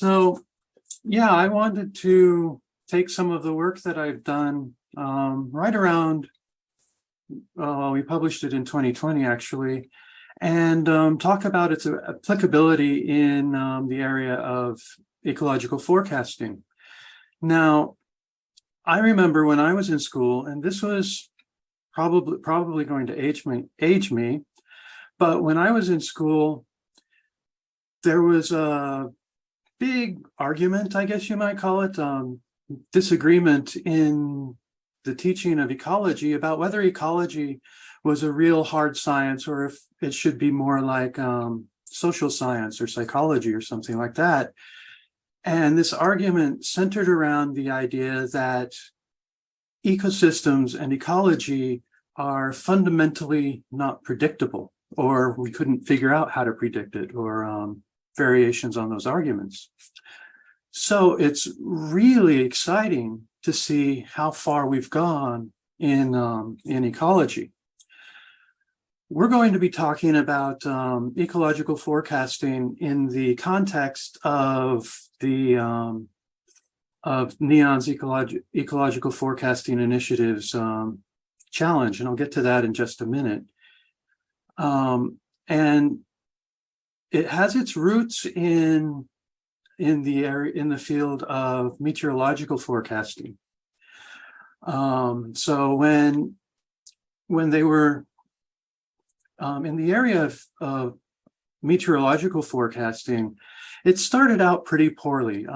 So, yeah, I wanted to take some of the work that I've done right around, we published it in 2020 actually, and talk about its applicability in the area of ecological forecasting. Now, I remember when I was in school, and this was probably going to age me, but when I was in school, there was a big argument, I guess you might call it, disagreement in the teaching of ecology about whether ecology was a real hard science or if it should be more like social science or psychology or something like that. And this argument centered around the idea that ecosystems and ecology are fundamentally not predictable, or we couldn't figure out how to predict it, or variations on those arguments. So it's really exciting to see how far we've gone in ecology. We're going to be talking about ecological forecasting in the context of the NEON's ecological forecasting initiatives challenge, and I'll get to that in just a minute. And it has its roots in the field of meteorological forecasting. So when they were in the area of meteorological forecasting, it started out pretty poorly.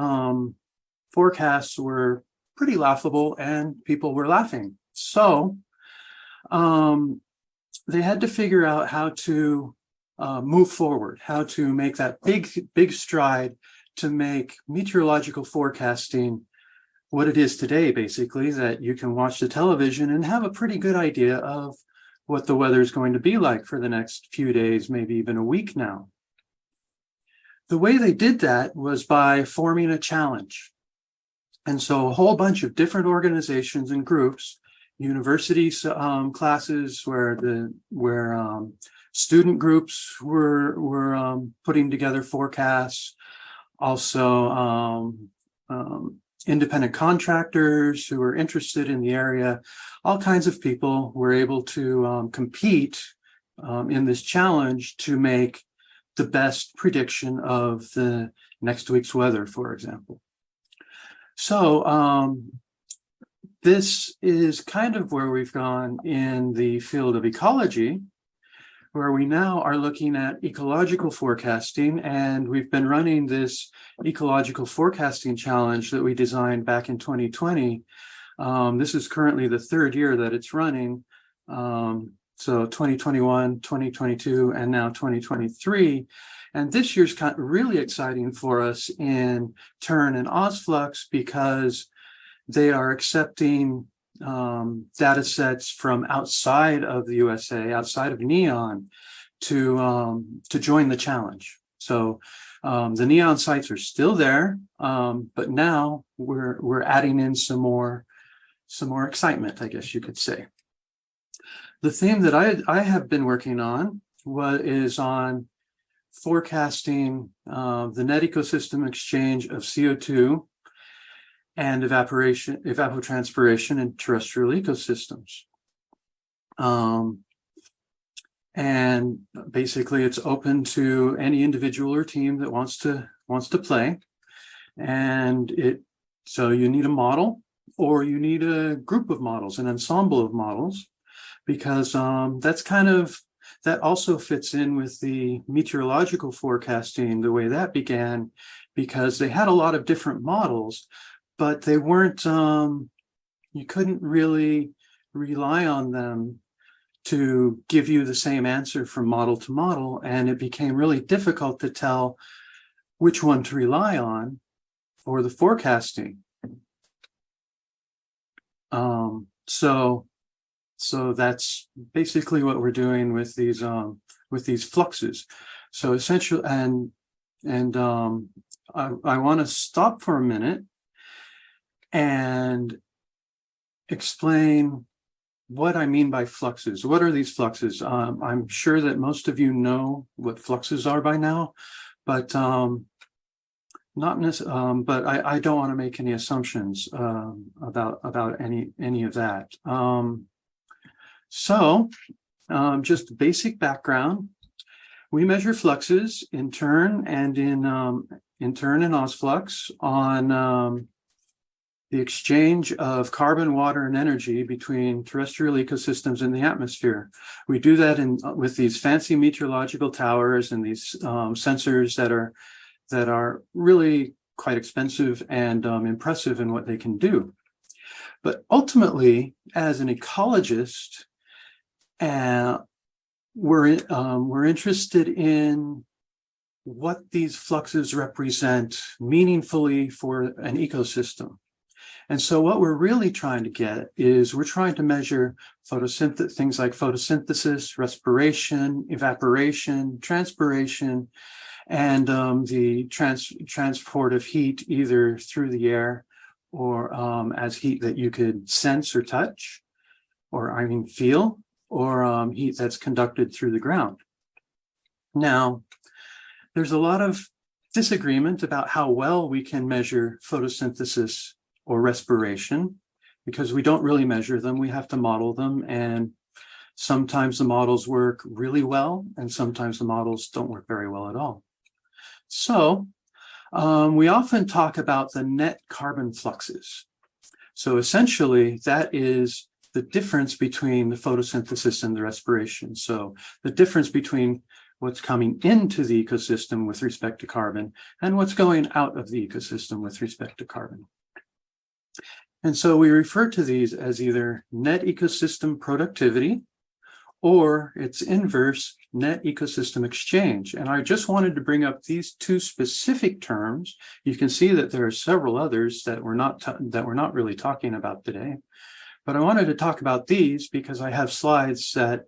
Forecasts were pretty laughable and people were laughing. So they had to figure out how to move forward, how to make that big stride to make meteorological forecasting what it is today, basically, that you can watch the television and have a pretty good idea of what the weather is going to be like for the next few days, maybe even a week now. The way they did that was by forming a challenge. And so a whole bunch of different organizations and groups, university classes where student groups were putting together forecasts, also independent contractors who were interested in the area. All kinds of people were able to compete in this challenge to make the best prediction of the next week's weather, for example. So this is kind of where we've gone in the field of ecology, where we now are looking at ecological forecasting, and we've been running this ecological forecasting challenge that we designed back in 2020. This is currently the third year that it's running. So 2021, 2022, and now 2023. And this year's really exciting for us in TERN and OSFlux because they are accepting data sets from outside of the USA, outside of NEON, to join the challenge. So the NEON sites are still there, but now we're adding in some more excitement, I guess you could say. The theme that I have been working on is on forecasting the net ecosystem exchange of CO2 and evapotranspiration in terrestrial ecosystems. And basically it's open to any individual or team that wants to play. And so you need a model, or you need a group of models, an ensemble of models, because that also fits in with the meteorological forecasting, the way that began, because they had a lot of different models, but they weren't, you couldn't really rely on them to give you the same answer from model to model, and it became really difficult to tell which one to rely on for the forecasting. So that's basically what we're doing with these fluxes. So essentially, and I want to stop for a minute and explain what I mean by fluxes. What are these fluxes? I'm sure that most of you know what fluxes are by now, but but I don't want to make any assumptions about any of that. Just basic background. We measure fluxes in TERN and in TERN and OSFlux on the exchange of carbon, water, and energy between terrestrial ecosystems in the atmosphere. We do that with these fancy meteorological towers and these sensors that are really quite expensive and impressive in what they can do. But ultimately, as an ecologist, we're interested in what these fluxes represent meaningfully for an ecosystem. And so what we're really trying to get is we're trying to measure things like photosynthesis, respiration, evaporation, transpiration, and the transport of heat either through the air or as heat that you could sense or touch, or feel, or heat that's conducted through the ground. Now, there's a lot of disagreement about how well we can measure photosynthesis or respiration, because we don't really measure them. We have to model them, and sometimes the models work really well, and sometimes the models don't work very well at all. So we often talk about the net carbon fluxes. So essentially, that is the difference between the photosynthesis and the respiration. So the difference between what's coming into the ecosystem with respect to carbon and what's going out of the ecosystem with respect to carbon. And so we refer to these as either net ecosystem productivity or its inverse, net ecosystem exchange. And I just wanted to bring up these two specific terms. You can see that there are several others that we're not really talking about today. But I wanted to talk about these because I have slides that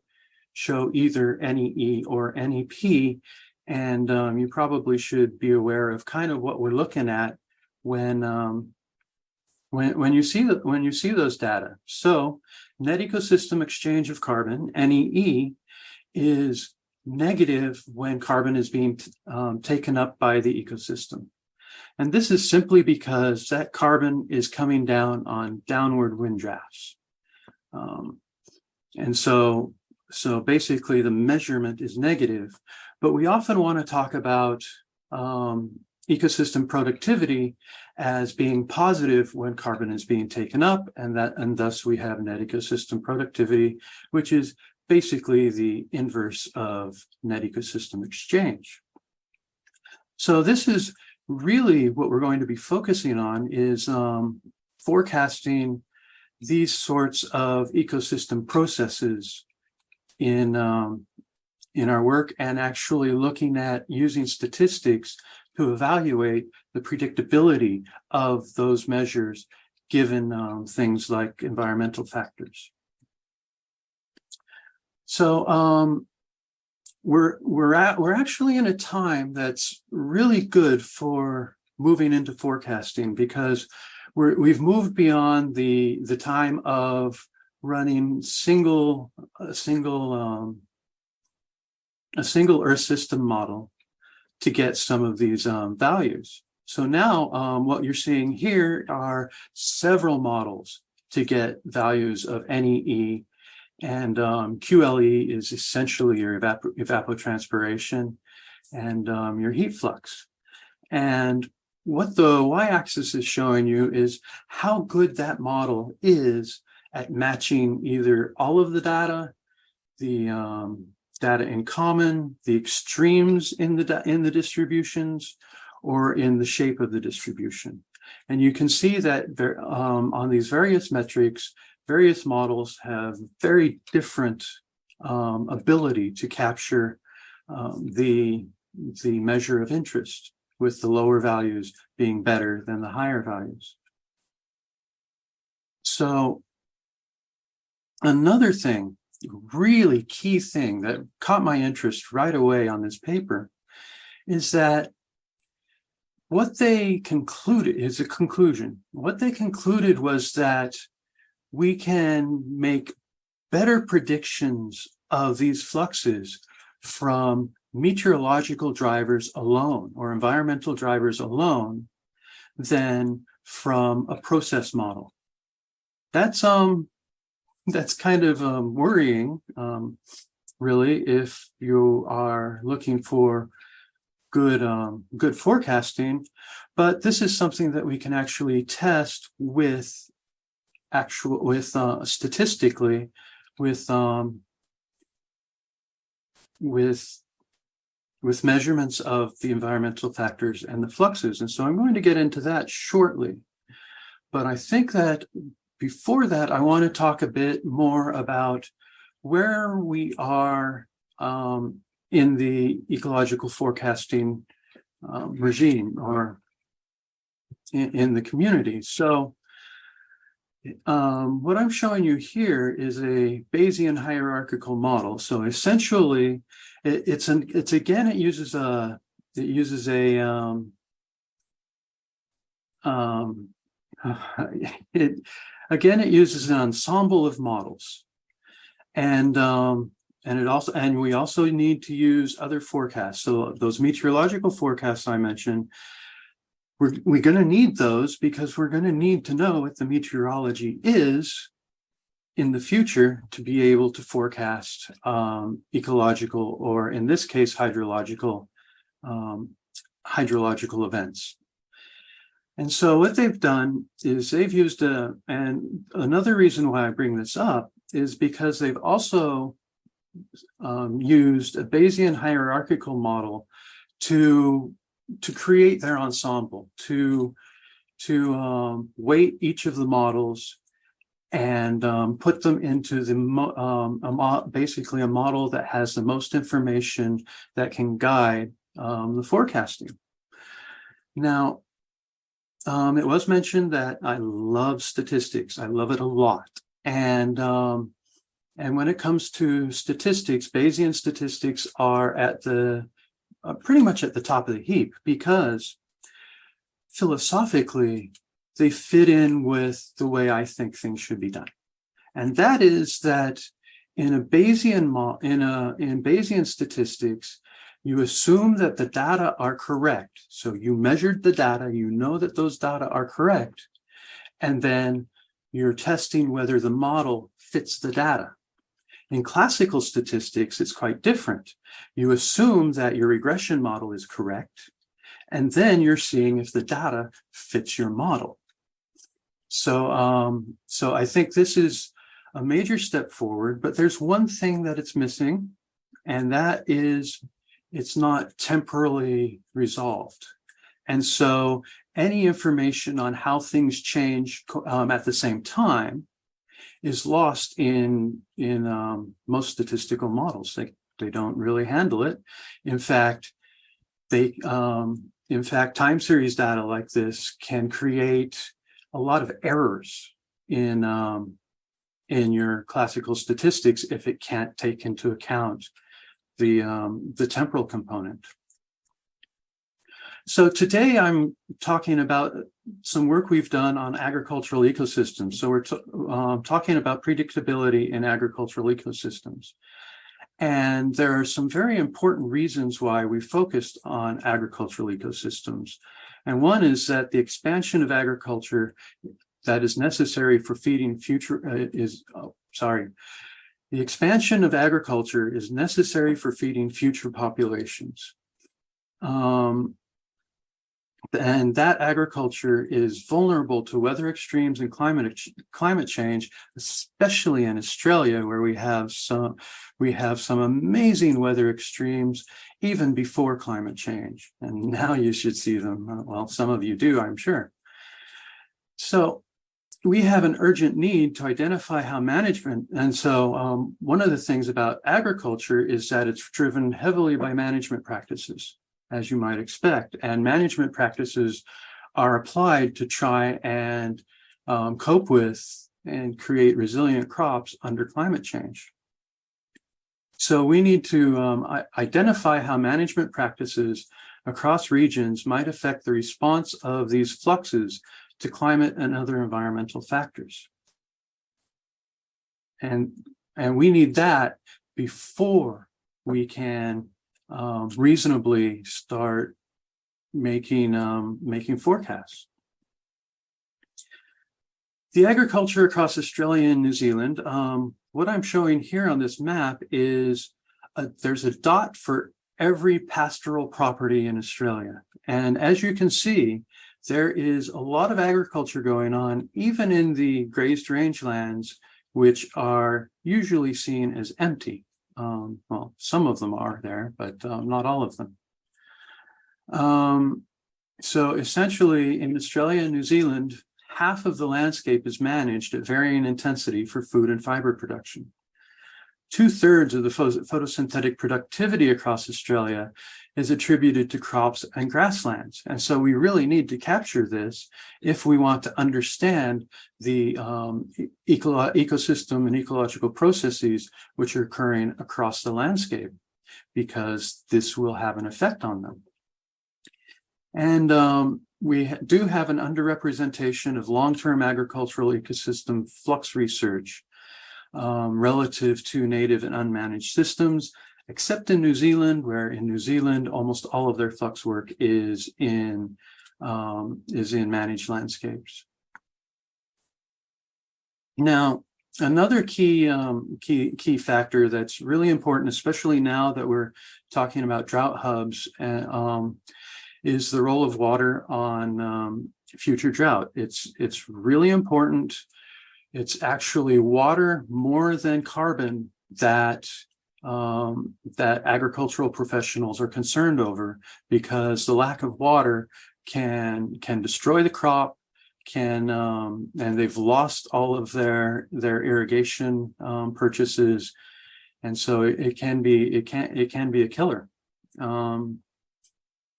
show either NEE or NEP, and you probably should be aware of kind of what we're looking at when you see those data. So net ecosystem exchange of carbon, NEE, is negative when carbon is being taken up by the ecosystem. And this is simply because that carbon is coming down on downward wind drafts. And so basically the measurement is negative, but we often want to talk about ecosystem productivity as being positive when carbon is being taken up, and thus we have net ecosystem productivity, which is basically the inverse of net ecosystem exchange. So this is really what we're going to be focusing on, is forecasting these sorts of ecosystem processes in our work, and actually looking at using statistics to evaluate the predictability of those measures given things like environmental factors. So we're actually in a time that's really good for moving into forecasting, because we've moved beyond the time of running a single Earth system model to get some of these values. So now what you're seeing here are several models to get values of NEE, and QLE is essentially your evapotranspiration and your heat flux. And what the y-axis is showing you is how good that model is at matching either all of the data, the data in common, the extremes in the distributions, or in the shape of the distribution. And you can see that on these various metrics, various models have very different ability to capture the measure of interest, with the lower values being better than the higher values. So another thing, really key thing that caught my interest right away on this paper, is that what they concluded is a conclusion. What they concluded was that we can make better predictions of these fluxes from meteorological drivers alone or environmental drivers alone than from a process model. That's kind of worrying, really, if you are looking for good forecasting. But this is something that we can actually test statistically with measurements of the environmental factors and the fluxes. And so I'm going to get into that shortly. But I think that before that, I want to talk a bit more about where we are in the ecological forecasting regime or in the community. So what I'm showing you here is a Bayesian hierarchical model. So essentially, it uses a an ensemble of models, and we also need to use other forecasts. So those meteorological forecasts I mentioned, we're going to need those because we're going to need to know what the meteorology is in the future to be able to forecast ecological, or in this case, hydrological events. And so what they've done is they've used and another reason why I bring this up is because they've also used a Bayesian hierarchical model to create their ensemble, to weight each of the models and put them into basically a model that has the most information that can guide the forecasting. Now, it was mentioned that I love statistics. I love it a lot. And when it comes to statistics, Bayesian statistics are at pretty much at the top of the heap, because philosophically, they fit in with the way I think things should be done. And that is that in Bayesian statistics, you assume that the data are correct. So you measured the data, you know that those data are correct, and then you're testing whether the model fits the data. In classical statistics, it's quite different. You assume that your regression model is correct, and then you're seeing if the data fits your model. So I think this is a major step forward, but there's one thing that it's missing, and that is it's not temporally resolved. And so any information on how things change at the same time is lost in most statistical models. They don't really handle it. In fact, time series data like this can create a lot of errors in your classical statistics if it can't take into account the temporal component. So today I'm talking about some work we've done on agricultural ecosystems. So we're talking about predictability in agricultural ecosystems. And there are some very important reasons why we focused on agricultural ecosystems. And one is that the expansion of agriculture that is necessary for feeding the expansion of agriculture is necessary for feeding future populations. And that agriculture is vulnerable to weather extremes and climate change, especially in Australia, where we have some amazing weather extremes even before climate change. And now you should see them. Well, some of you do, I'm sure. So we have an urgent need to identify how management, and so one of the things about agriculture is that it's driven heavily by management practices, as you might expect, and management practices are applied to try and cope with and create resilient crops under climate change. So we need to identify how management practices across regions might affect the response of these fluxes to climate and other environmental factors. And we need that before we can reasonably start making forecasts. The agriculture across Australia and New Zealand, what I'm showing here on this map is there's a dot for every pastoral property in Australia. And as you can see, there is a lot of agriculture going on, even in the grazed rangelands, which are usually seen as empty. Well, some of them are there, but not all of them. So essentially in Australia and New Zealand, half of the landscape is managed at varying intensity for food and fiber production. 2/3 of the photosynthetic productivity across Australia is attributed to crops and grasslands. And so we really need to capture this if we want to understand the ecosystem and ecological processes which are occurring across the landscape, because this will have an effect on them. And we do have an underrepresentation of long-term agricultural ecosystem flux research relative to native and unmanaged systems, except in New Zealand, where in New Zealand, almost all of their flux work is in managed landscapes. Now, another key factor that's really important, especially now that we're talking about drought hubs, is the role of water on future drought. It's really important. It's actually water more than carbon that agricultural professionals are concerned over, because the lack of water can destroy the crop, and they've lost all of their irrigation purchases, and so it can be a killer.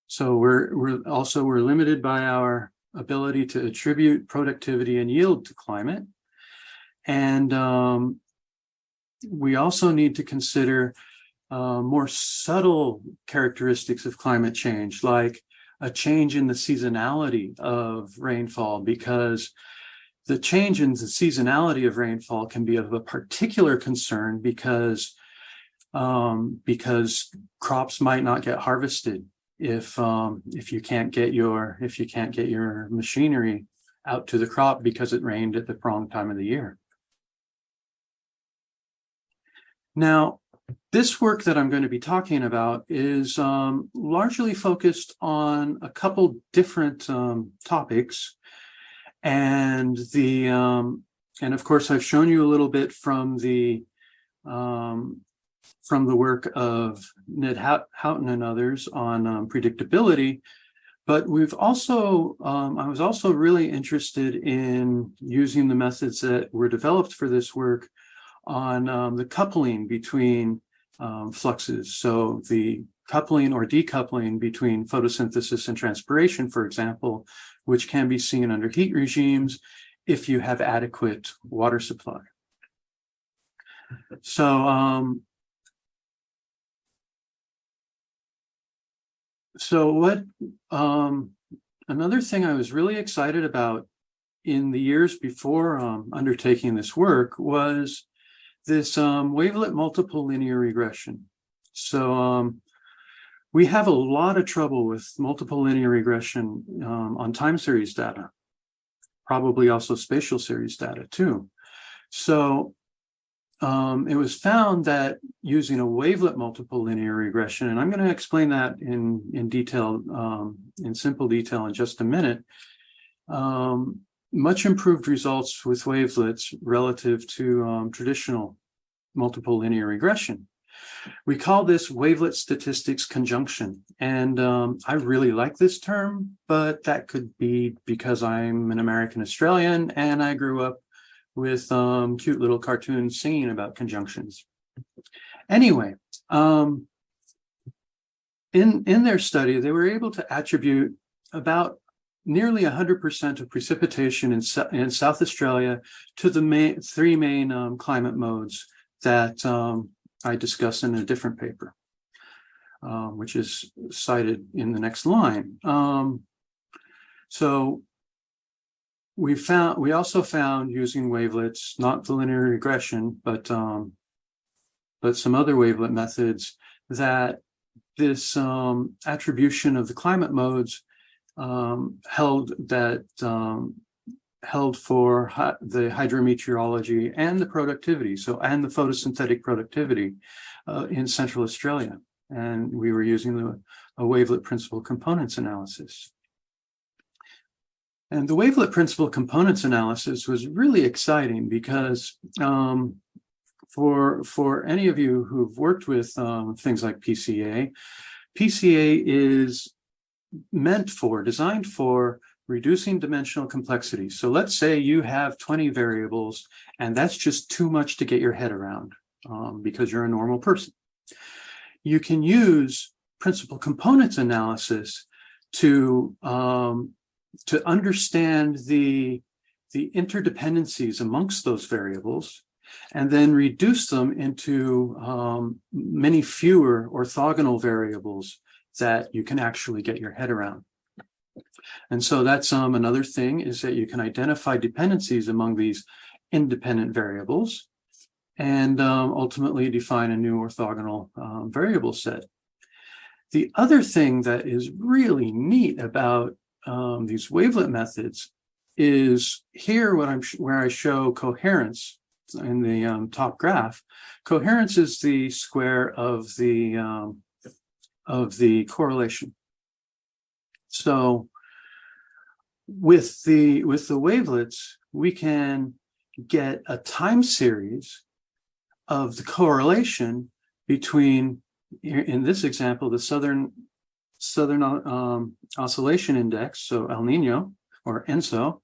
So we're limited by our ability to attribute productivity and yield to climate. And we also need to consider more subtle characteristics of climate change, like a change in the seasonality of rainfall, because the change in the seasonality of rainfall can be of a particular concern because crops might not get harvested if you can't get your machinery out to the crop because it rained at the wrong time of the year. Now, this work that I'm going to be talking about is largely focused on a couple different topics, and of course I've shown you a little bit from the work of Ned Houghton and others on predictability, but we've also I was also really interested in using the methods that were developed for this work on the coupling between fluxes. So the coupling or decoupling between photosynthesis and transpiration, for example, which can be seen under heat regimes if you have adequate water supply. So another thing I was really excited about in the years before undertaking this work was this wavelet multiple linear regression. So we have a lot of trouble with multiple linear regression on time series data, probably also spatial series data too. So it was found that using a wavelet multiple linear regression, and I'm going to explain that in detail, in simple detail in just a minute, much improved results with wavelets relative to traditional multiple linear regression. We call this wavelet statistics conjunction. And I really like this term, but that could be because I'm an American Australian and I grew up with cute little cartoons singing about conjunctions. Anyway, in their study, they were able to attribute about nearly 100% of precipitation in South Australia to the three main climate modes that I discuss in a different paper, which is cited in the next line. So we also found using wavelets, not the linear regression, but some other wavelet methods, that this attribution of the climate modes held for the hydrometeorology and the productivity, and the photosynthetic productivity in Central Australia. And we were using a wavelet principal components analysis. And the wavelet principal components analysis was really exciting because for any of you who've worked with things like PCA, PCA is designed for reducing dimensional complexity. So let's say you have 20 variables, and that's just too much to get your head around because you're a normal person. You can use principal components analysis to understand the interdependencies amongst those variables, and then reduce them into many fewer orthogonal variables that you can actually get your head around. And so that's another thing, is that you can identify dependencies among these independent variables and ultimately define a new orthogonal variable set. The other thing that is really neat about these wavelet methods is here where I show coherence in the top graph. Coherence is the square of the correlation. So with the wavelets, we can get a time series of the correlation between, in this example, the southern oscillation index, so El Nino or ENSO,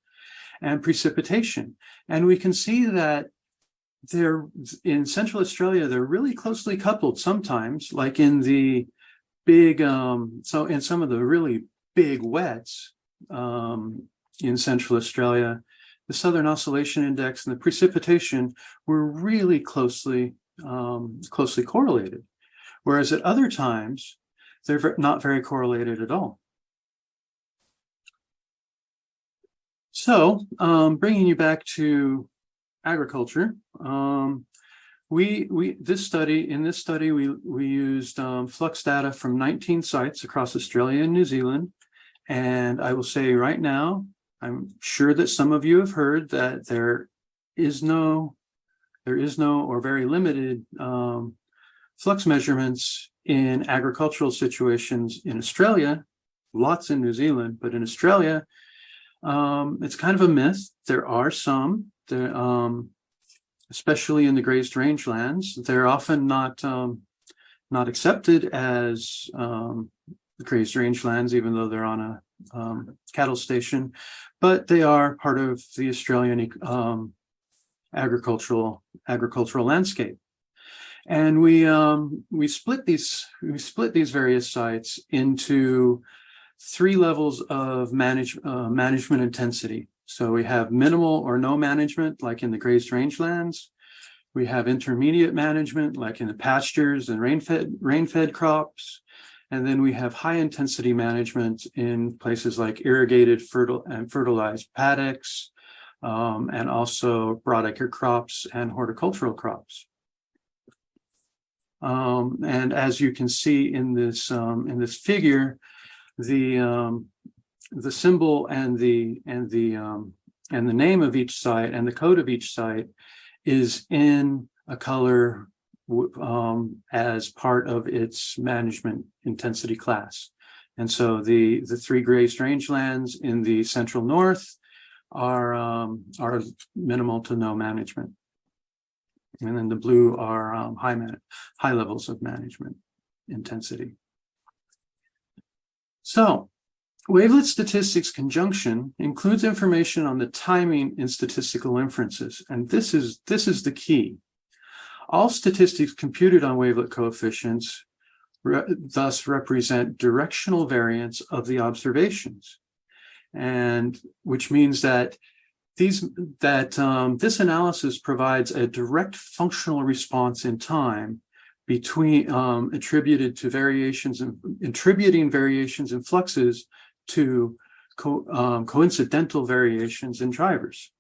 and precipitation. And we can see that in Central Australia, they're really closely coupled sometimes, like in the big, so in some of the really big wets in Central Australia, the Southern Oscillation Index and the precipitation were really closely correlated. Whereas at other times, they're not very correlated at all. So bringing you back to agriculture, in this study we used flux data from 19 sites across Australia and New Zealand, and I will say right now, I'm sure that some of you have heard that there is no or very limited flux measurements in agricultural situations in Australia, lots in New Zealand, but in Australia, it's kind of a myth. There are some, especially in the grazed rangelands. They're often not accepted as grazed rangelands, even though they're on a cattle station, but they are part of the Australian agricultural landscape. And we split these various sites into 3 levels of management intensity. So we have minimal or no management, like in the grazed rangelands. We have intermediate management, like in the pastures and rain-fed crops. And then we have high intensity management in places like irrigated and fertilized paddocks, and also broadacre crops and horticultural crops. And as you can see in this figure, the symbol and the name of each site and the code of each site is in a color as part of its management intensity class. And so the 3 grazed rangelands in the central north are minimal to no management. And then the blue are high levels of management intensity. So wavelet statistics conjunction includes information on the timing in statistical inferences. And this is the key. All statistics computed on wavelet coefficients thus represent directional variance of the observations, and which means that this analysis provides a direct functional response in time between attributing variations in fluxes to coincidental variations in drivers.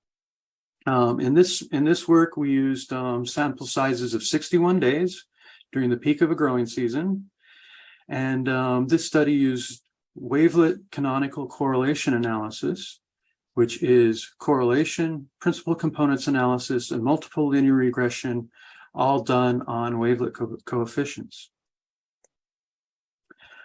In this work, we used sample sizes of 61 days during the peak of a growing season, And this study used wavelet canonical correlation analysis, which is correlation, principal components analysis, and multiple linear regression, all done on wavelet coefficients.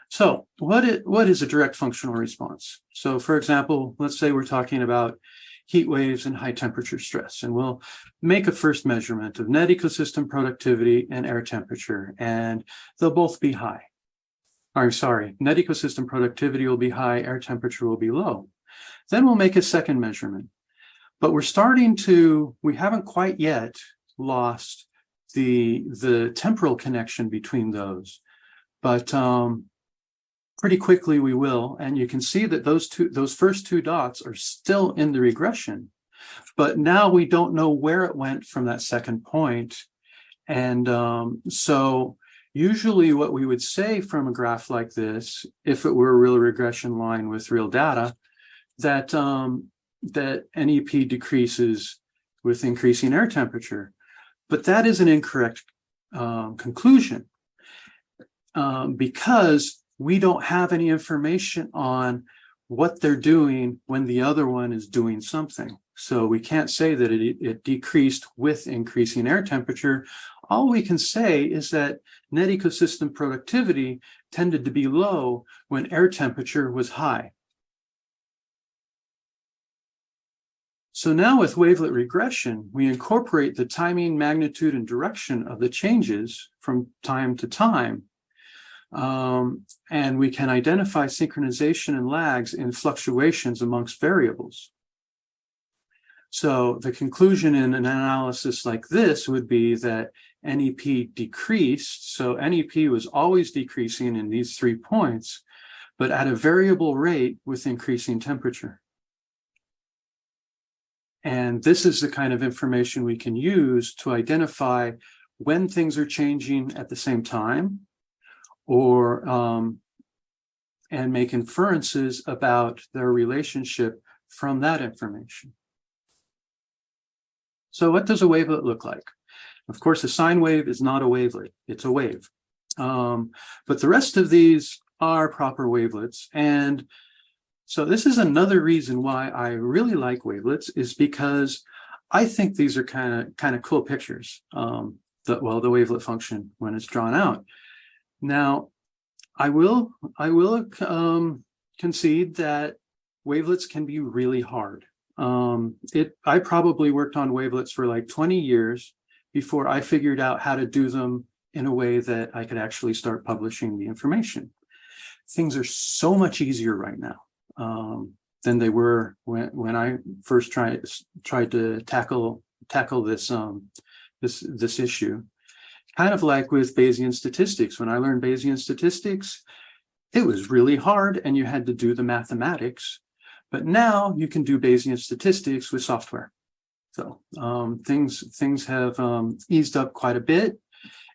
So what is a direct functional response? So for example, let's say we're talking about heat waves and high temperature stress, and we'll make a first measurement of net ecosystem productivity and air temperature, and they'll both be high. I'm sorry, net ecosystem productivity will be high, air temperature will be low. Then we'll make a second measurement, but we haven't quite yet lost the temporal connection between those, but pretty quickly we will, and you can see that those first two dots are still in the regression, but now we don't know where it went from that second point. And so usually what we would say from a graph like this, if it were a real regression line with real data, that NEP decreases with increasing air temperature. But that is an incorrect conclusion because we don't have any information on what they're doing when the other one is doing something. So we can't say that it decreased with increasing air temperature. All we can say is that net ecosystem productivity tended to be low when air temperature was high. So now with wavelet regression, we incorporate the timing, magnitude, and direction of the changes from time to time. And we can identify synchronization and lags in fluctuations amongst variables. So the conclusion in an analysis like this would be that NEP decreased. So NEP was always decreasing in these 3 points, but at a variable rate with increasing temperature. And this is the kind of information we can use to identify when things are changing at the same time, or and make inferences about their relationship from that information. So what does a wavelet look like? Of course, a sine wave is not a wavelet, it's a wave. But the rest of these are proper wavelets. And so this is another reason why I really like wavelets, is because I think these are kind of cool pictures. The wavelet function when it's drawn out. Now, I will concede that wavelets can be really hard. I probably worked on wavelets for like 20 years before I figured out how to do them in a way that I could actually start publishing the information. Things are so much easier right now than they were when I first tried to tackle this this issue. Kind of like with Bayesian statistics. When I learned Bayesian statistics, it was really hard and you had to do the mathematics. But now you can do Bayesian statistics with software. So things have eased up quite a bit,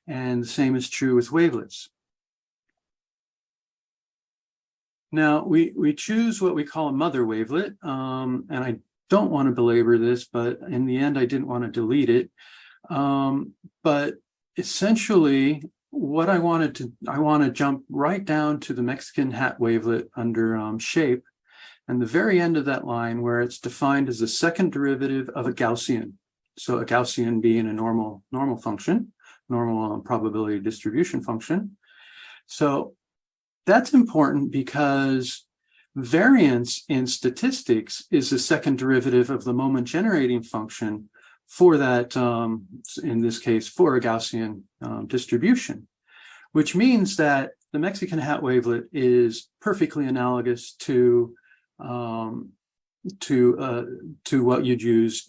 and the same is true with wavelets. Now we choose what we call a mother wavelet, and I don't want to belabor this, but in the end I didn't want to delete it. But essentially, what I want to jump right down to the Mexican hat wavelet under shape, and the very end of that line where it's defined as the second derivative of a Gaussian. So a Gaussian being a normal function, normal probability distribution function. So that's important because variance in statistics is the second derivative of the moment generating function for that, in this case, for a Gaussian distribution, which means that the Mexican hat wavelet is perfectly analogous to what you'd use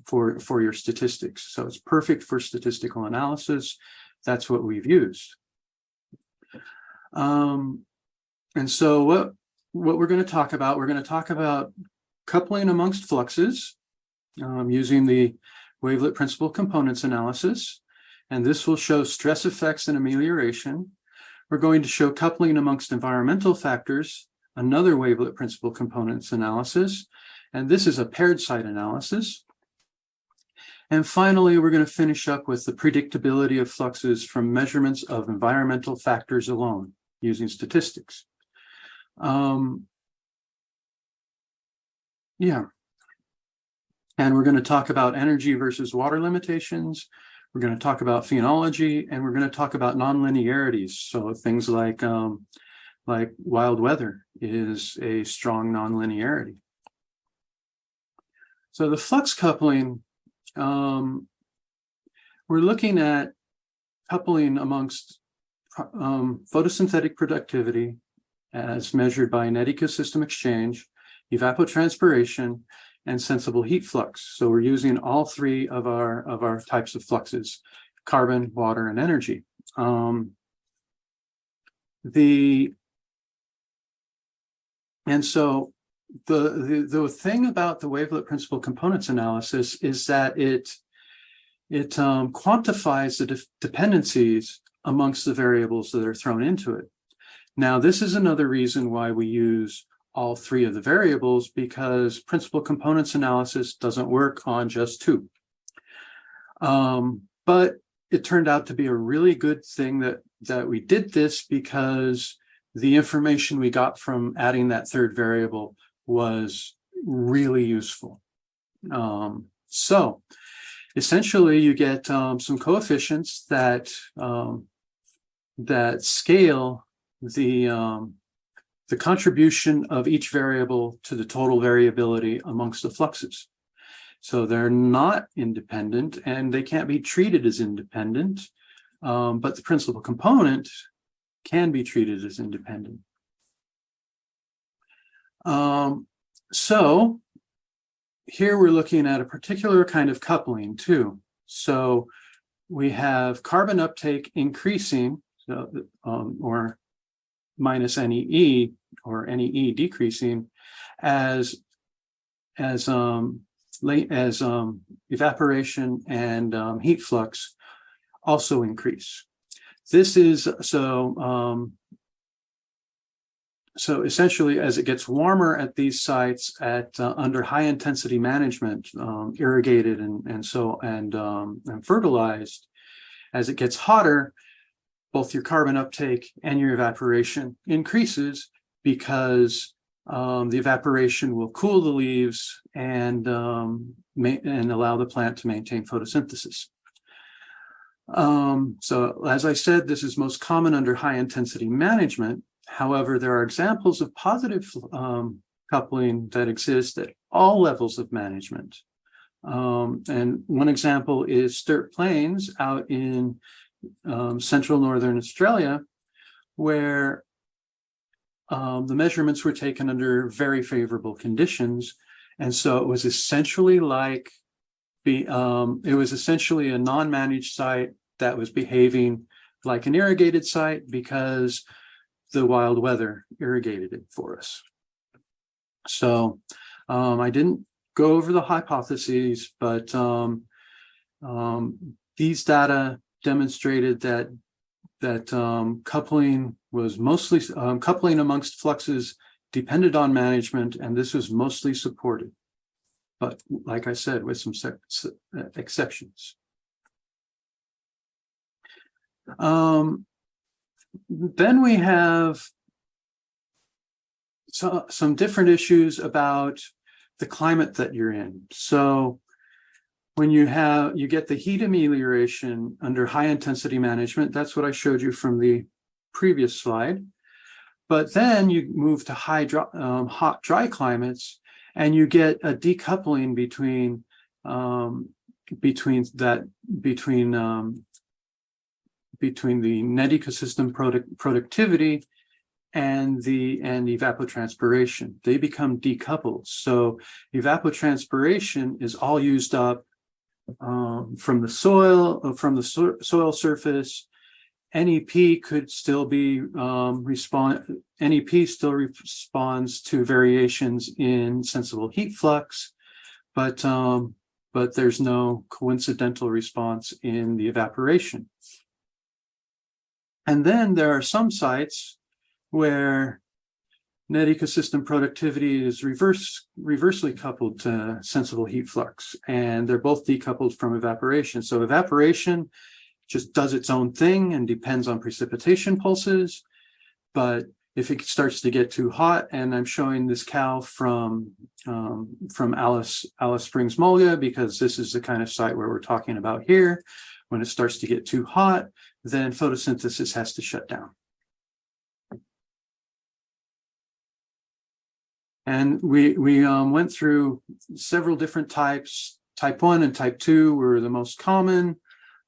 for your statistics. So it's perfect for statistical analysis. That's what we've used. And so what we're going to talk about, coupling amongst fluxes using the wavelet principal components analysis. And this will show stress effects and amelioration. We're going to show coupling amongst environmental factors, another wavelet principal components analysis. And this is a paired site analysis. And finally, we're going to finish up with the predictability of fluxes from measurements of environmental factors alone. using statistics. Yeah. And we're going to talk about energy versus water limitations. We're going to talk about phenology, and we're going to talk about nonlinearities. So things like wild weather is a strong nonlinearity. So the flux coupling, we're looking at coupling amongst photosynthetic productivity as measured by net ecosystem exchange, evapotranspiration, and sensible heat flux. So we're using all three of our types of fluxes: carbon, water, and energy. And so the thing about the wavelet principal components analysis is that it quantifies the dependencies amongst the variables that are thrown into it. Now, this is another reason why we use all three of the variables, because principal components analysis doesn't work on just two. But it turned out to be a really good thing that we did this, because the information we got from adding that third variable was really useful. So essentially, you get some coefficients that scale the contribution of each variable to the total variability amongst the fluxes. So they're not independent, and they can't be treated as independent, but the principal component can be treated as independent. So here we're looking at a particular kind of coupling too. So we have carbon uptake increasing, so, or minus NEE, or NEE decreasing as evaporation and heat flux also increase. This is so essentially, as it gets warmer at these sites at under high intensity management, irrigated and fertilized, as it gets hotter, both your carbon uptake and your evaporation increases, because the evaporation will cool the leaves and allow the plant to maintain photosynthesis. So as I said, this is most common under high intensity management. However, there are examples of positive coupling that exist at all levels of management. And one example is Sturt Plains out in central northern Australia, where the measurements were taken under very favorable conditions. And so it was essentially like it was essentially a non-managed site that was behaving like an irrigated site, because the wild weather irrigated it for us. So I didn't go over the hypotheses, but these data demonstrated that coupling was mostly coupling amongst fluxes depended on management, and this was mostly supported. But like I said, with some exceptions. Then we have some different issues about the climate that you're in. So when you get the heat amelioration under high intensity management, that's what I showed you from the previous slide. But then you move to hot, dry climates, and you get a decoupling between the net ecosystem productivity and evapotranspiration. They become decoupled. So evapotranspiration is all used up from the soil surface. NEP could still be NEP still responds to variations in sensible heat flux, but there's no coincidental response in the evaporation. And then there are some sites where net ecosystem productivity is reversely coupled to sensible heat flux, and they're both decoupled from evaporation. So evaporation just does its own thing and depends on precipitation pulses. but if it starts to get too hot, and I'm showing this cow from Alice Springs, Molga, because this is the kind of site where we're talking about here. When it starts to get too hot, then photosynthesis has to shut down. And we went through several different types. Type 1 and type 2 were the most common,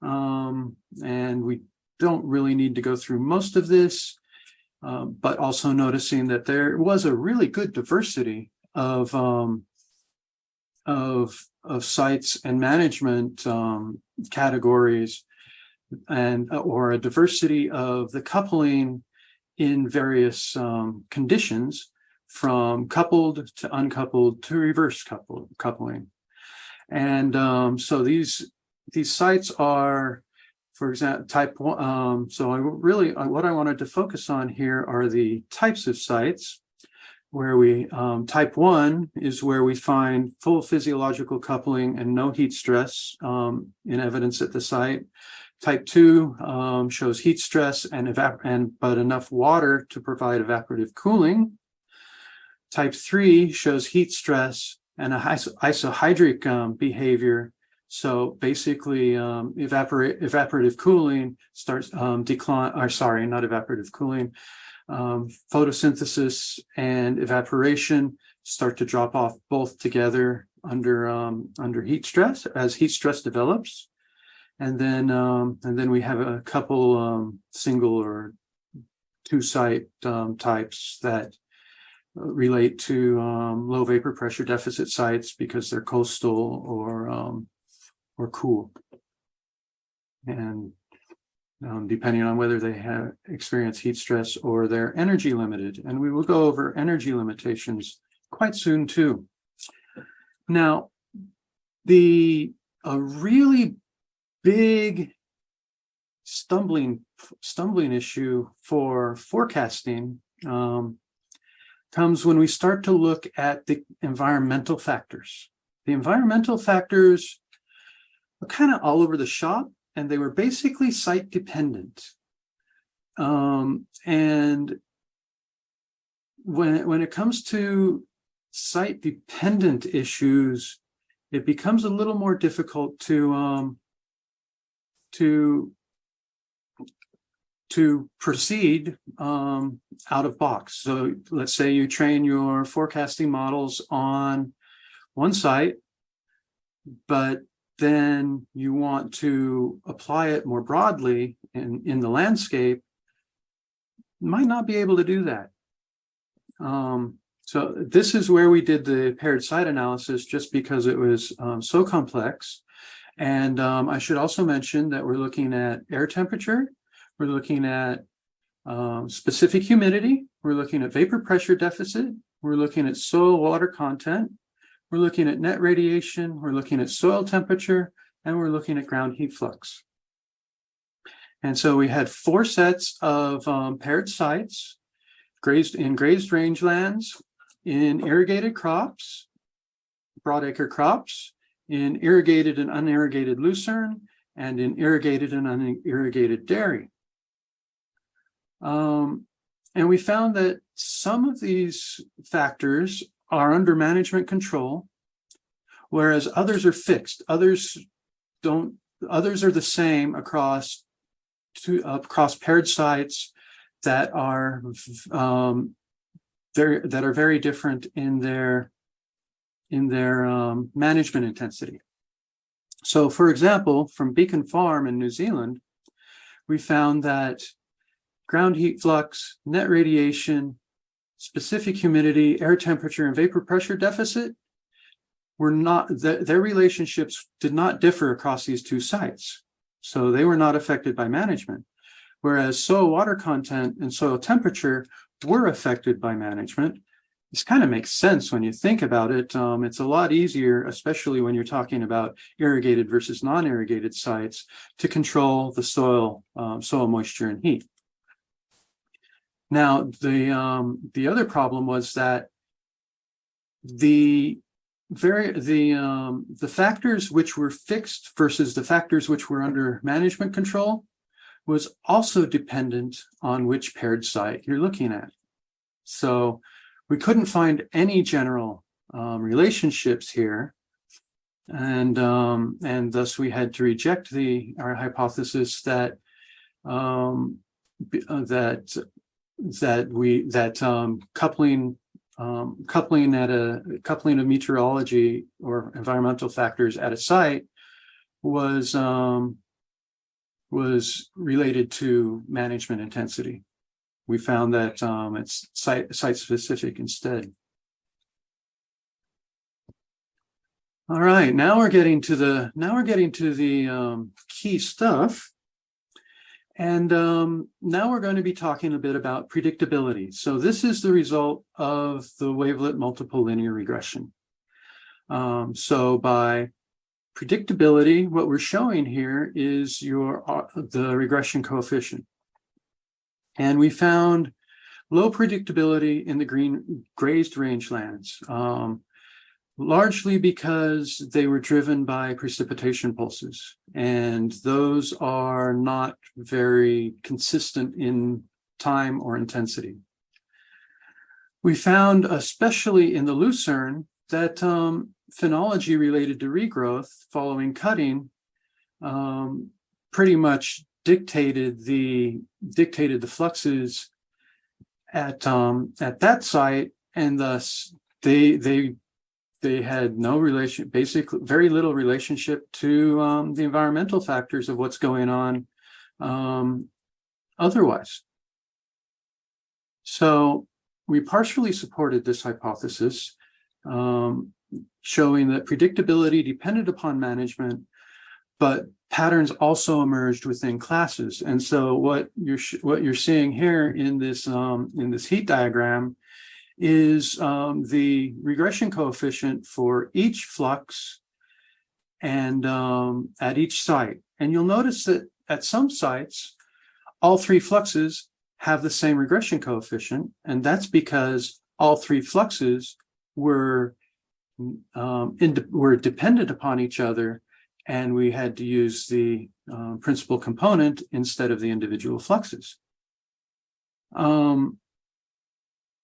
and we don't really need to go through most of this. But also noticing that there was a really good diversity of sites and management categories, and or a diversity of the coupling in various conditions, from coupled to uncoupled to reverse coupling. And so these sites are, for example, type 1. So what I wanted to focus on here are the types of sites where we, type 1 is where we find full physiological coupling and no heat stress in evidence at the site. Type 2 shows heat stress but enough water to provide evaporative cooling. Type 3 shows heat stress and a isohydric behavior. So basically, evaporative cooling starts photosynthesis and evaporation start to drop off both together under heat stress as heat stress develops, and then we have a couple single or two site types that relate to low vapor pressure deficit sites because they're coastal or cool, and depending on whether they have experienced heat stress or they're energy limited. And we will go over energy limitations quite soon too. Now, a really big stumbling issue for forecasting comes when we start to look at the environmental factors. The environmental factors are kind of all over the shop, and they were basically site dependent. And when it comes to site dependent issues, it becomes a little more difficult to proceed out of box. So let's say you train your forecasting models on one site, but then you want to apply it more broadly in the landscape, might not be able to do that. So this is where we did the paired site analysis, just because it was so complex. And I should also mention that we're looking at air temperature, we're looking at specific humidity, we're looking at vapor pressure deficit, we're looking at soil water content, we're looking at net radiation, we're looking at soil temperature, and we're looking at ground heat flux. And so we had 4 sets of paired sites grazed rangelands, in irrigated crops, broadacre crops, in irrigated and unirrigated lucerne, and in irrigated and unirrigated dairy. And we found that some of these factors are under management control, whereas others are fixed. Others are the same across paired sites that are very different in their management intensity. So, for example, from Beacon Farm in New Zealand, we found that ground heat flux, net radiation, specific humidity, air temperature, and vapor pressure deficit were not, their relationships did not differ across these 2 sites. So they were not affected by management. Whereas soil water content and soil temperature were affected by management. This kind of makes sense when you think about it. It's a lot easier, especially when you're talking about irrigated versus non-irrigated sites, to control the soil moisture and heat. Now, the other problem was that the factors which were fixed versus the factors which were under management control was also dependent on which paired site you're looking at. So we couldn't find any general relationships here, and thus we had to reject our hypothesis that coupling of meteorology or environmental factors at a site was related to management intensity. We found that it's site specific instead. All right, now we're getting to the key stuff. And now we're going to be talking a bit about predictability. So this is the result of the wavelet multiple linear regression. So by predictability, what we're showing here is the regression coefficient. And we found low predictability in the grazed rangelands, largely because they were driven by precipitation pulses, and those are not very consistent in time or intensity. We found, especially in the Lucerne, that phenology related to regrowth following cutting pretty much dictated the fluxes at that site, and thus they had no relation, basically very little relationship to the environmental factors of what's going on otherwise. So we partially supported this hypothesis, showing that predictability depended upon management, but patterns also emerged within classes. And so what you're seeing here in this heat diagram is the regression coefficient for each flux and at each site. And you'll notice that at some sites, all three fluxes have the same regression coefficient, and that's because all three fluxes were dependent upon each other, and we had to use the principal component instead of the individual fluxes.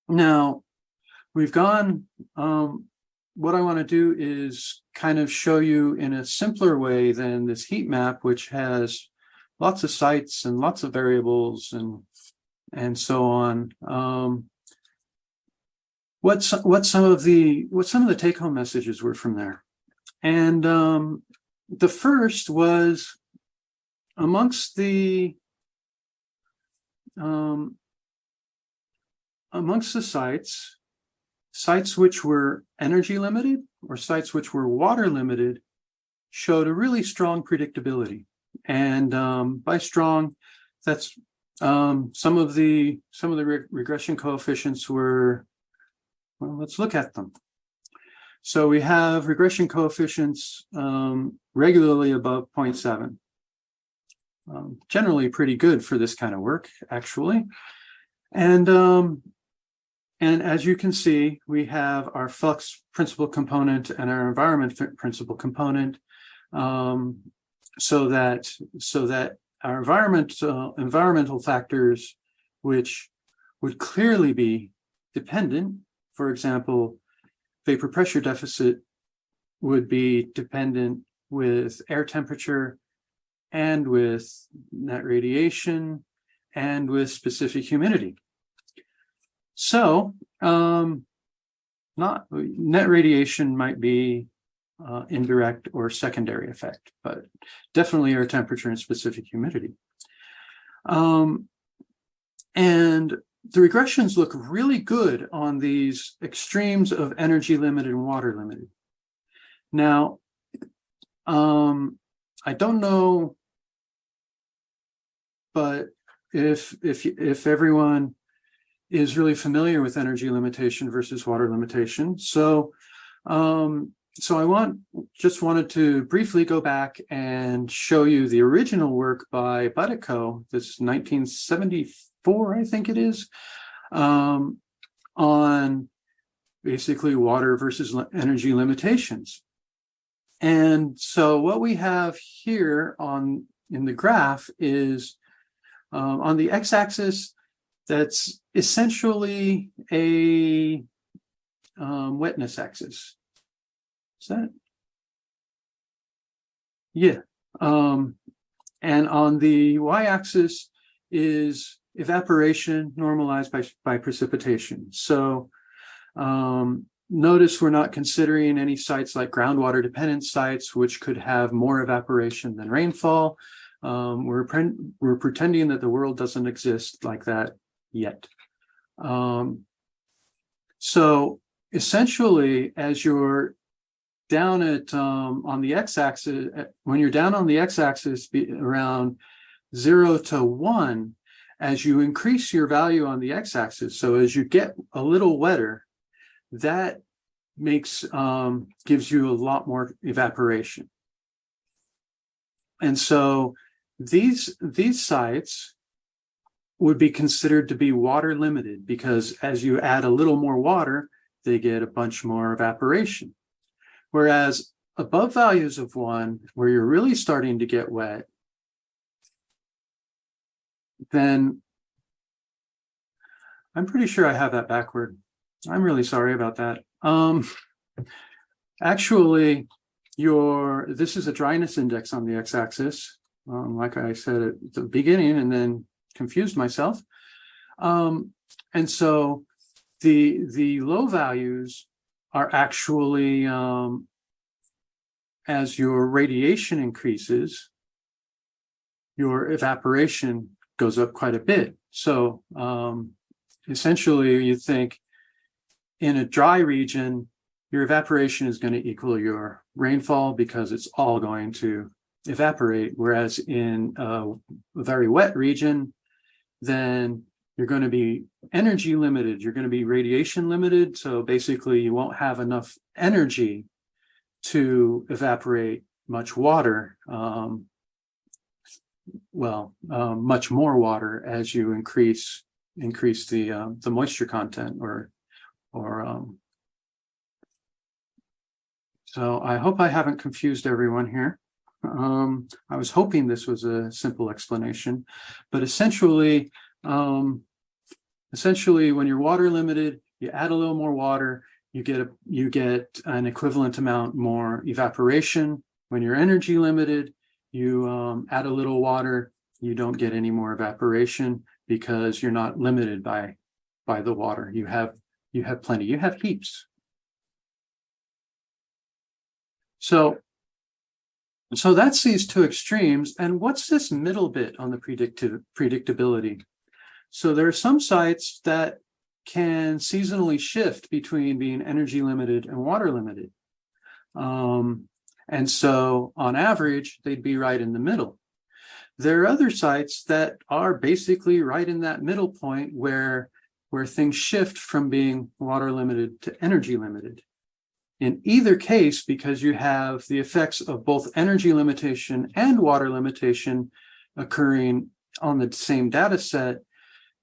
Now, we've gone, what I want to do is kind of show you in a simpler way than this heat map, which has lots of sites and lots of variables and so on. What some of the take-home messages were from there. And the first was amongst the sites which were energy limited or sites which were water limited showed a really strong predictability. And by strong, that's some of the regression coefficients were, well, let's look at them. So we have regression coefficients regularly above 0.7. Generally pretty good for this kind of work, actually. And as you can see, we have our flux principal component and our environment principal component, so that our environmental factors, which would clearly be dependent, for example, vapor pressure deficit would be dependent with air temperature and with net radiation and with specific humidity. So not net radiation might be indirect or secondary effect, but definitely air temperature and specific humidity. And the regressions look really good on these extremes of energy limited and water limited. Now, I don't know, but if everyone is really familiar with energy limitation versus water limitation. So I just wanted to briefly go back and show you the original work by Buttico, this 1974, I think it is, on basically water versus energy limitations. And so what we have here in the graph is On the x-axis, that's essentially a wetness axis. Is that? Yeah. And on the y-axis is evaporation normalized by precipitation. So notice we're not considering any sites like groundwater dependent sites, which could have more evaporation than rainfall. We're pretending that the world doesn't exist like that yet. So essentially, as you're down at on the x-axis, when you're down on the x-axis around 0 to 1, as you increase your value on the x-axis, so as you get a little wetter, that makes gives you a lot more evaporation. And so these sites would be considered to be water limited, because as you add a little more water, they get a bunch more evaporation. Whereas above values of 1, where you're really starting to get wet, then I'm pretty sure I have that backward. I'm really sorry about that. Actually, this is a dryness index on the x-axis, like I said at the beginning, and then confused myself. And so the low values are actually, as your radiation increases, your evaporation goes up quite a bit. So essentially, you think in a dry region, your evaporation is going to equal your rainfall because it's all going to evaporate. Whereas in a very wet region, then you're going to be energy limited. You're going to be radiation limited. So basically, you won't have enough energy to evaporate much water. Much more water as you increase the moisture content, so I hope I haven't confused everyone here. I was hoping this was a simple explanation, but essentially, when you're water limited, you add a little more water, you get an equivalent amount more evaporation. When you're energy limited, you add a little water, you don't get any more evaporation because you're not limited by the water. You have plenty. You have heaps. So that's these two extremes. And what's this middle bit on the predictability? So there are some sites that can seasonally shift between being energy limited and water limited. And so on average, they'd be right in the middle. There are other sites that are basically right in that middle point where things shift from being water limited to energy limited. In either case, because you have the effects of both energy limitation and water limitation occurring on the same data set,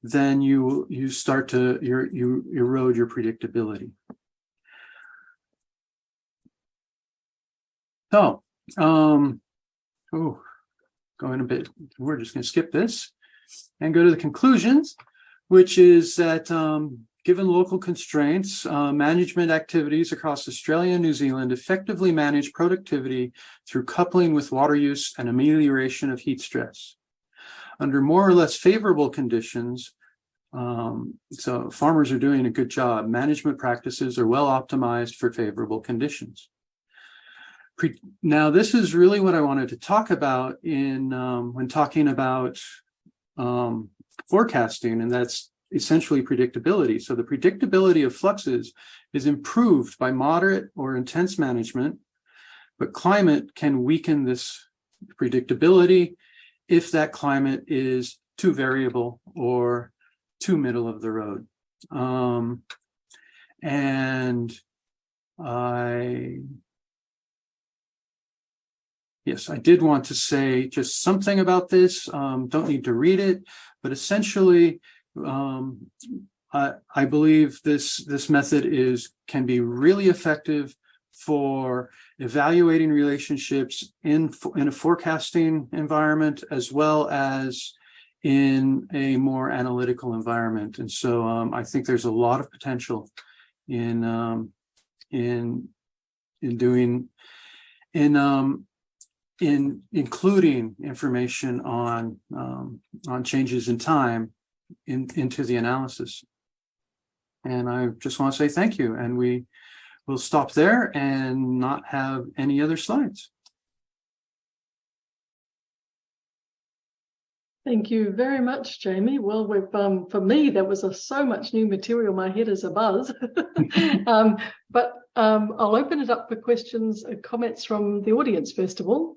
then you start to you erode your predictability. So, going a bit, we're just going to skip this and go to the conclusions, which is that given local constraints, management activities across Australia and New Zealand effectively manage productivity through coupling with water use and amelioration of heat stress. Under more or less favorable conditions, so farmers are doing a good job. Management practices are well optimized for favorable conditions. Now, this is really what I wanted to talk about when talking about forecasting, and that's essentially predictability. So the predictability of fluxes is improved by moderate or intense management, but climate can weaken this predictability if that climate is too variable or too middle of the road. Yes, I did want to say just something about this. Don't need to read it, but essentially, I believe this method can be really effective for evaluating relationships in a forecasting environment, as well as in a more analytical environment. And so I think there's a lot of potential in including information on changes in time into the analysis. And I just want to say thank you. And we will stop there and not have any other slides. Thank you very much, Jamie. Well, we've for me, there was so much new material. My head is a buzz. But I'll open it up for questions and comments from the audience, first of all.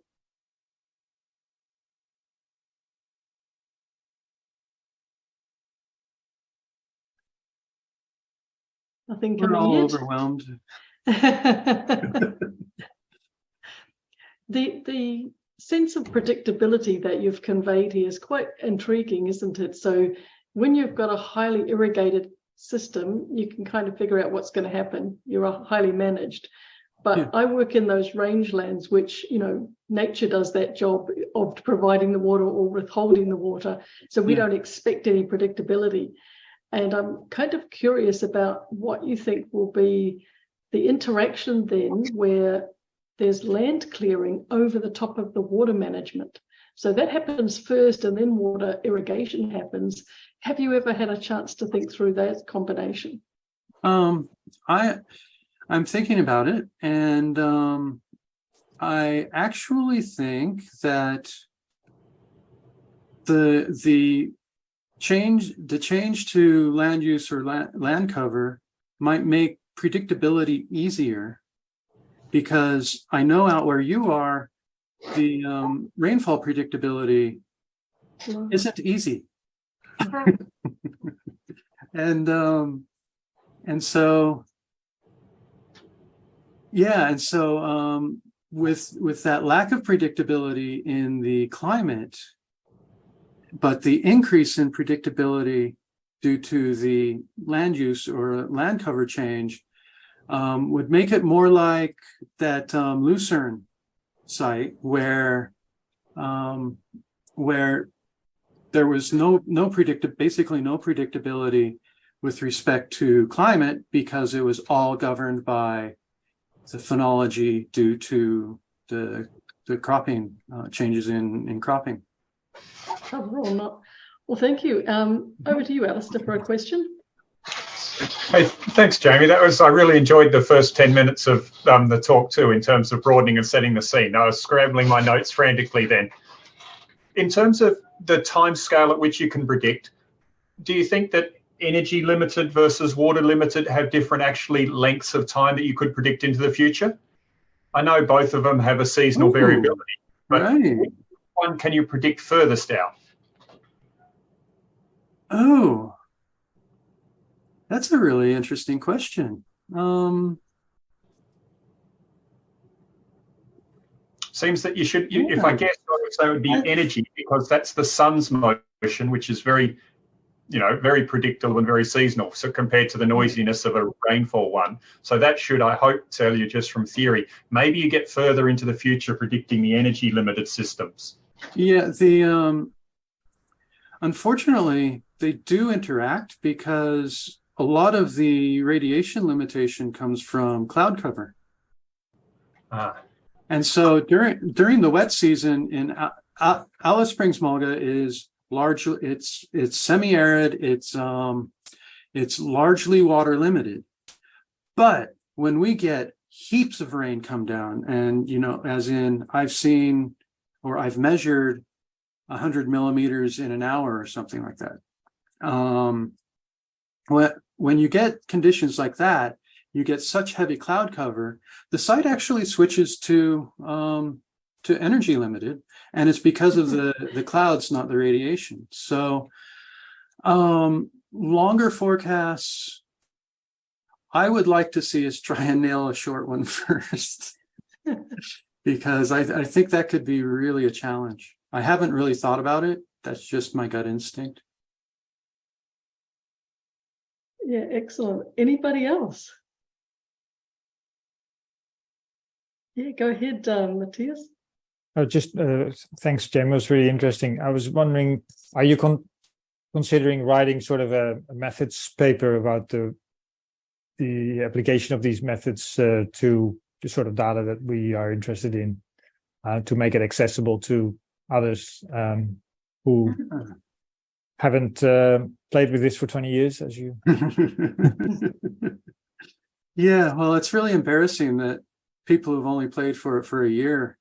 Nothing coming We're all yet. overwhelmed. The sense of predictability that you've conveyed here is quite intriguing, isn't it? So when you've got a highly irrigated system, you can kind of figure out what's going to happen. You're highly managed. But yeah. I work in those rangelands, which, you know, nature does that job of providing the water or withholding the water. So we don't expect any predictability. And I'm kind of curious about what you think will be the interaction then where there's land clearing over the top of the water management. So that happens first and then water irrigation happens. Have you ever had a chance to think through that combination? I'm thinking about it, and I actually think that the change to land use or land cover might make predictability easier, because I know out where you are, the rainfall predictability isn't easy. and so with that lack of predictability in the climate, but the increase in predictability due to the land use or land cover change would make it more like that Lucerne site where there was basically no predictability with respect to climate, because it was all governed by the phenology due to the cropping changes in cropping. Well, thank you. Over to you, Alistair, for a question. Hey, thanks, Jamie. I really enjoyed the first 10 minutes of the talk too, in terms of broadening and setting the scene. I was scrambling my notes frantically then. In terms of the time scale at which you can predict, do you think that energy limited versus water limited have different actually lengths of time that you could predict into the future? I know both of them have a seasonal variability, but which one can you predict furthest out? Oh, that's a really interesting question. Seems that you should, if I guess, I would say it would be energy, because that's the sun's motion, which is very, very predictable and very seasonal. So compared to the noisiness of a rainfall one. So that should, I hope, tell you just from theory. Maybe you get further into the future predicting the energy limited systems. Yeah, unfortunately, they do interact, because a lot of the radiation limitation comes from cloud cover. And so during the wet season in Alice Springs Mulga is largely, it's semi-arid, it's largely water limited. But when we get heaps of rain come down, and as in I've measured 100 millimeters in an hour or something like that. When you get conditions like that, you get such heavy cloud cover, the site actually switches to energy limited, and it's because of the clouds, not the radiation. So longer forecasts, I would like to see us try and nail a short one first, because I think that could be really a challenge. I haven't really thought about it. That's just my gut instinct. Yeah, excellent. Anybody else? Yeah, go ahead, Matthias. Thanks, Jamie. It was really interesting. I was wondering, are you considering writing sort of a methods paper about the application of these methods to the sort of data that we are interested in, to make it accessible to others who haven't played with this for 20 years, as you? Yeah, well, it's really embarrassing that people who've only played for it for a year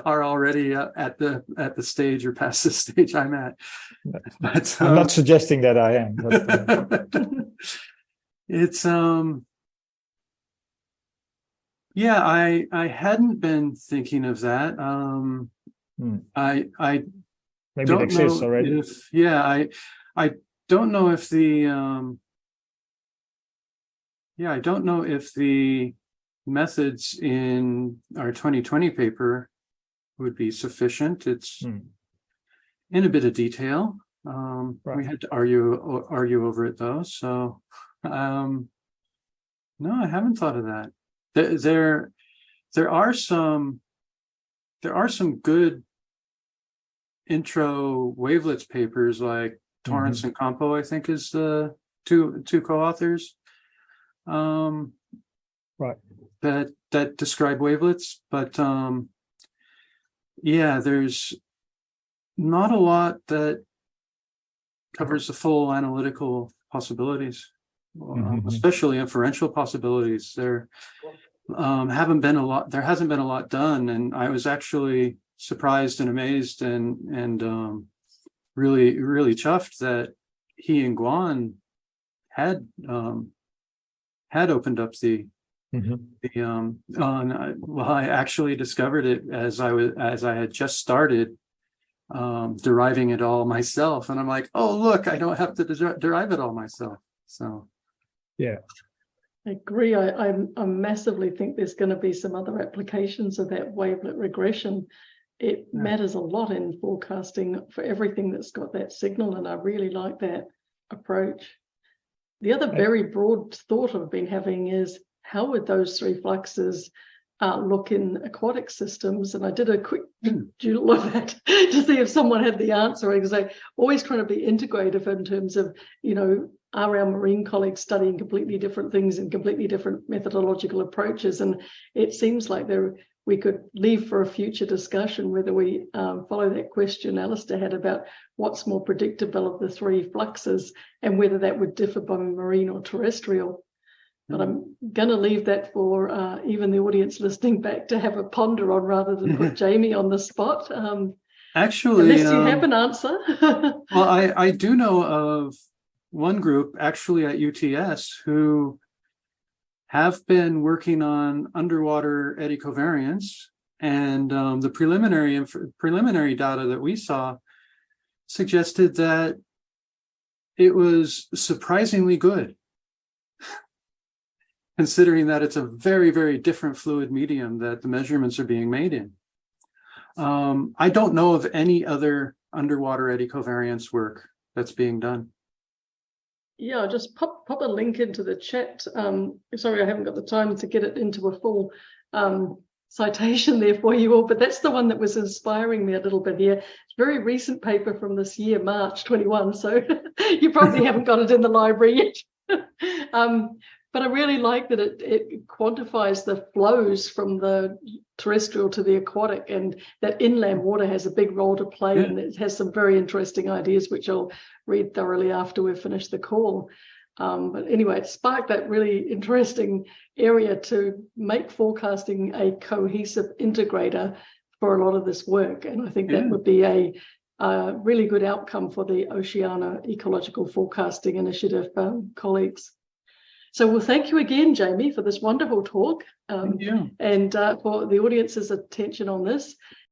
are already at the stage or past the stage I'm at. But I'm not suggesting that I am. But, it's yeah, I hadn't been thinking of that. I maybe don't it exists know already. I don't know if the I don't know if the methods in our 2020 paper would be sufficient. It's in a bit of detail. Right. We had to argue over it though. So no, I haven't thought of that. There are some good intro wavelets papers, like Torrance and Campo, I think is the two co-authors. Right. That describe wavelets, but yeah, there's not a lot that covers the full analytical possibilities, especially inferential possibilities. There hasn't been a lot done, and I was actually surprised and amazed and really chuffed that he and Guan had opened up the well, I actually discovered it as I had just started deriving it all myself, and I'm like, oh look, I don't have to derive it all myself. So yeah, I agree. I massively think there's going to be some other applications of that wavelet regression. It matters a lot in forecasting for everything that's got that signal, and I really like that approach. The other very broad thought I've been having is, how would those three fluxes look in aquatic systems? And I did a quick doodle of that to see if someone had the answer, because I'm always trying to be integrative in terms of, are our marine colleagues studying completely different things and completely different methodological approaches? And it seems like we could leave for a future discussion whether we follow that question Alistair had about what's more predictable of the three fluxes and whether that would differ by marine or terrestrial. But I'm going to leave that for even the audience listening back to have a ponder on, rather than put Jamie on the spot. Actually, unless you have an answer. Well, I do know of one group actually at UTS who have been working on underwater eddy covariance, and the preliminary data that we saw suggested that it was surprisingly good, considering that it's a very, very different fluid medium that the measurements are being made in. I don't know of any other underwater eddy covariance work that's being done. Yeah, I'll just pop a link into the chat. Sorry, I haven't got the time to get it into a full citation there for you all, but that's the one that was inspiring me a little bit here. It's a very recent paper from this year, March 21, so you probably haven't got it in the library yet. But I really like that it quantifies the flows from the terrestrial to the aquatic, and that inland water has a big role to play, and it has some very interesting ideas, which I'll read thoroughly after we've finished the call. But anyway, it sparked that really interesting area to make forecasting a cohesive integrator for a lot of this work. And I think that would be a really good outcome for the Oceania Ecological Forecasting Initiative colleagues. So well, thank you again, Jamie, for this wonderful talk, Thank you. and for the audience's attention on this.